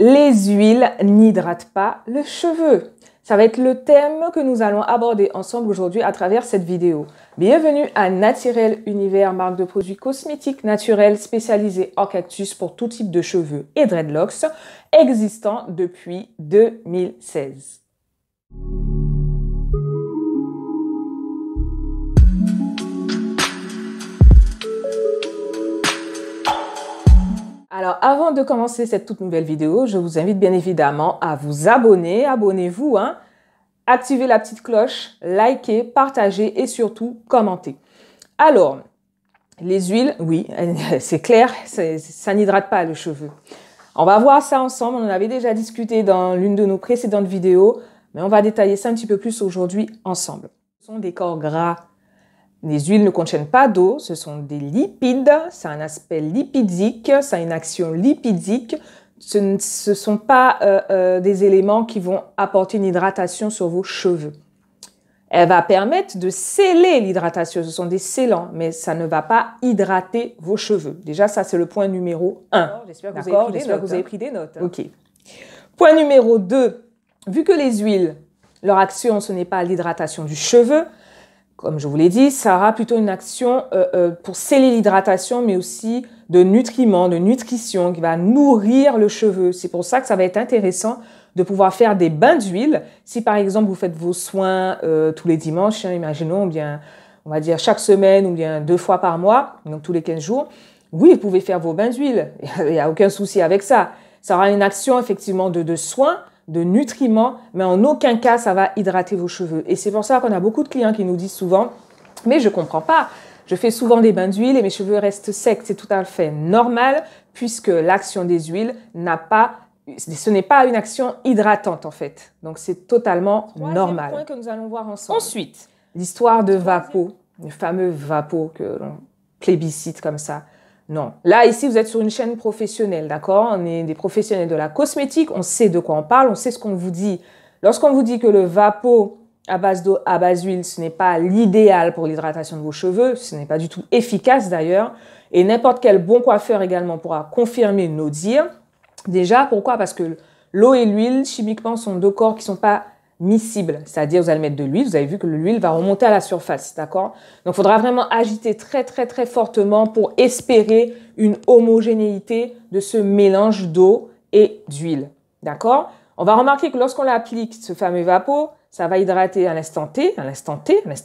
Les huiles n'hydratent pas le cheveu. Ça va être le thème que nous allons aborder ensemble aujourd'hui à travers cette vidéo. Bienvenue à Naturel Univers, marque de produits cosmétiques naturels spécialisés en cactus pour tout type de cheveux et dreadlocks, existant depuis 2016. Alors, avant de commencer cette toute nouvelle vidéo, je vous invite bien évidemment à vous abonner. Abonnez-vous, hein. Activez la petite cloche, likez, partagez et surtout commentez. Alors, les huiles, oui, c'est clair, ça n'hydrate pas le cheveu. On va voir ça ensemble. On en avait déjà discuté dans l'une de nos précédentes vidéos, mais on va détailler ça un petit peu plus aujourd'hui ensemble. Ce sont des corps gras. Les huiles ne contiennent pas d'eau, ce sont des lipides, ça a un aspect lipidique, ça a une action lipidique. Ce ne sont pas des éléments qui vont apporter une hydratation sur vos cheveux. Elle va permettre de sceller l'hydratation, ce sont des scellants, mais ça ne va pas hydrater vos cheveux. Déjà, ça c'est le point numéro 1. J'espère que vous avez pris des notes. Ok. Point numéro 2, vu que les huiles, leur action, ce n'est pas l'hydratation du cheveu, comme je vous l'ai dit, ça aura plutôt une action pour sceller l'hydratation, mais aussi de nutriments, de nutrition qui va nourrir le cheveu. C'est pour ça que ça va être intéressant de pouvoir faire des bains d'huile. Si par exemple vous faites vos soins tous les dimanches, hein, imaginons, bien, on va dire chaque semaine ou bien 2 fois par mois, donc tous les 15 jours, oui, vous pouvez faire vos bains d'huile. Il n'y a aucun souci avec ça. Ça aura une action effectivement de soins, de nutriments, mais en aucun cas, ça va hydrater vos cheveux. Et c'est pour ça qu'on a beaucoup de clients qui nous disent souvent, mais je comprends pas, je fais souvent des bains d'huile et mes cheveux restent secs. C'est tout à fait normal puisque l'action des huiles ce n'est pas une action hydratante en fait. Donc c'est totalement normal. Point que nous allons voir ensemble. Ensuite, l'histoire de Vapo, le fameux Vapo que l'on plébiscite comme ça. Non. Là, ici, vous êtes sur une chaîne professionnelle, d'accord? On est des professionnels de la cosmétique, on sait de quoi on parle, on sait ce qu'on vous dit. Lorsqu'on vous dit que le Vapo à base d'eau, à base d'huile, ce n'est pas l'idéal pour l'hydratation de vos cheveux, ce n'est pas du tout efficace d'ailleurs, et n'importe quel bon coiffeur également pourra confirmer nos dires. Déjà, pourquoi? Parce que l'eau et l'huile, chimiquement, sont deux corps qui ne sont pas miscibles, c'est-à-dire vous allez mettre de l'huile, vous avez vu que l'huile va remonter à la surface, d'accord? Donc, il faudra vraiment agiter très, très, très fortement pour espérer une homogénéité de ce mélange d'eau et d'huile, d'accord? On va remarquer que lorsqu'on applique ce fameux Vapo, ça va hydrater à l'instant T, à l'instant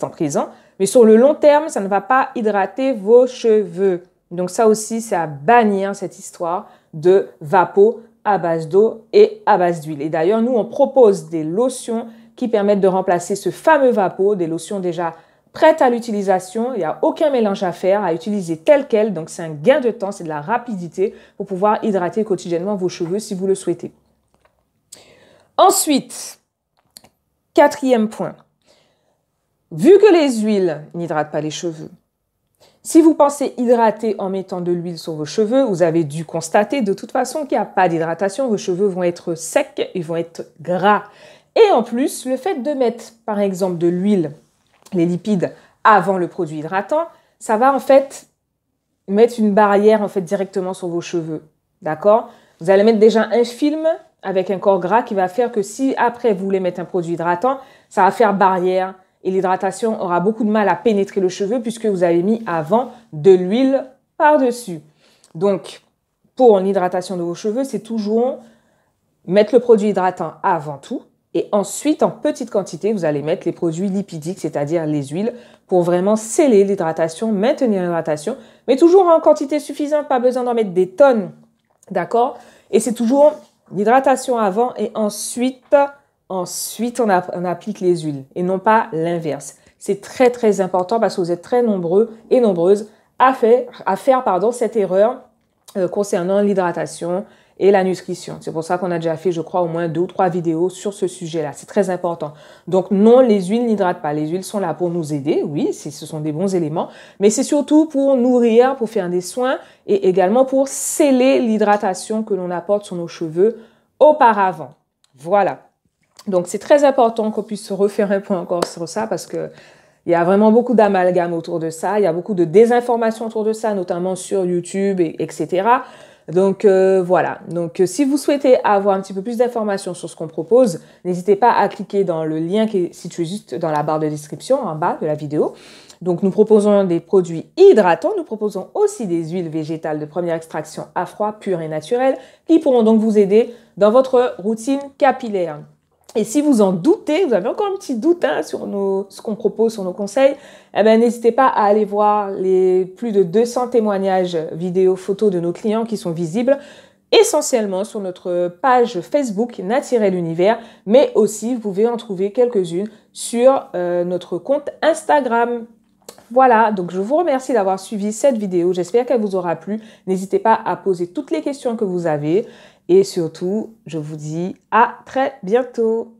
présent, mais sur le long terme, ça ne va pas hydrater vos cheveux. Donc, ça aussi, c'est à bannir cette histoire de Vapo à base d'eau et à base d'huile. Et d'ailleurs, nous, on propose des lotions qui permettent de remplacer ce fameux Vapo, des lotions déjà prêtes à l'utilisation. Il n'y a aucun mélange à faire, à utiliser tel quel. Donc, c'est un gain de temps, c'est de la rapidité pour pouvoir hydrater quotidiennement vos cheveux si vous le souhaitez. Ensuite, 4e point. Vu que les huiles n'hydratent pas les cheveux, si vous pensez hydrater en mettant de l'huile sur vos cheveux, vous avez dû constater de toute façon qu'il n'y a pas d'hydratation. Vos cheveux vont être secs, ils vont être gras. Et en plus, le fait de mettre par exemple de l'huile, les lipides, avant le produit hydratant, ça va en fait mettre une barrière en fait directement sur vos cheveux. D'accord? Vous allez mettre déjà un film avec un corps gras qui va faire que si après vous voulez mettre un produit hydratant, ça va faire barrière. Et l'hydratation aura beaucoup de mal à pénétrer le cheveu puisque vous avez mis avant de l'huile par-dessus. Donc, pour l'hydratation de vos cheveux, c'est toujours mettre le produit hydratant avant tout. Et ensuite, en petite quantité, vous allez mettre les produits lipidiques, c'est-à-dire les huiles, pour vraiment sceller l'hydratation, maintenir l'hydratation. Mais toujours en quantité suffisante, pas besoin d'en mettre des tonnes. D'accord? Et c'est toujours l'hydratation avant et ensuite, on applique les huiles et non pas l'inverse. C'est très, très important parce que vous êtes très nombreux et nombreuses à faire cette erreur concernant l'hydratation et la nutrition. C'est pour ça qu'on a déjà fait, je crois, au moins 2 ou 3 vidéos sur ce sujet-là. C'est très important. Donc non, les huiles n'hydratent pas. Les huiles sont là pour nous aider. Oui, ce sont des bons éléments. Mais c'est surtout pour nourrir, pour faire des soins et également pour sceller l'hydratation que l'on apporte sur nos cheveux auparavant. Voilà. Donc, c'est très important qu'on puisse se refaire un point encore sur ça parce que il y a vraiment beaucoup d'amalgame autour de ça. Il y a beaucoup de désinformation autour de ça, notamment sur YouTube, etc. Donc voilà, donc si vous souhaitez avoir un petit peu plus d'informations sur ce qu'on propose, n'hésitez pas à cliquer dans le lien qui est situé juste dans la barre de description en bas de la vidéo. Donc nous proposons des produits hydratants, nous proposons aussi des huiles végétales de première extraction à froid, pures et naturelles, qui pourront donc vous aider dans votre routine capillaire. Et si vous en doutez, vous avez encore un petit doute sur ce qu'on propose, sur nos conseils, eh ben, n'hésitez pas à aller voir les plus de 200 témoignages vidéos, photos de nos clients qui sont visibles essentiellement sur notre page Facebook Naturel Univers, mais aussi vous pouvez en trouver quelques-unes sur notre compte Instagram. Voilà, donc je vous remercie d'avoir suivi cette vidéo. J'espère qu'elle vous aura plu. N'hésitez pas à poser toutes les questions que vous avez. Et surtout, je vous dis à très bientôt.